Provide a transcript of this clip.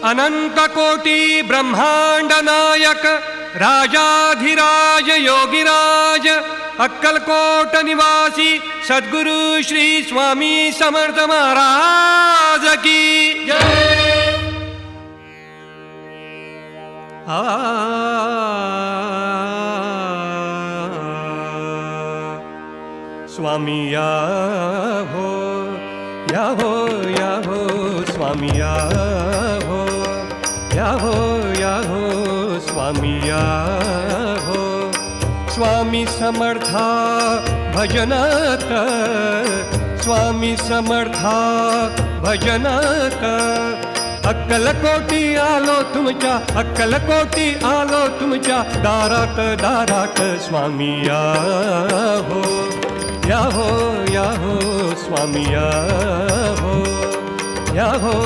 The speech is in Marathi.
अनंत कोटी ब्रह्मांड नायक राजाधिराज योगिराज अक्कलकोट निवासी सद्गुरु श्री स्वामी समर्थ महाराज की जय। स्वामी या हो या हो या हो स्वामी या हो या हो या हो स्वामी या हो। स्वामी समर्था भजनात स्वामी समर्था भजनात अक्कलकोटी आलो तुमच्या अक्कलकोटी आलो तुमच्या दारात दारात स्वामी या हो या हो या हो स्वामी या हो या हो।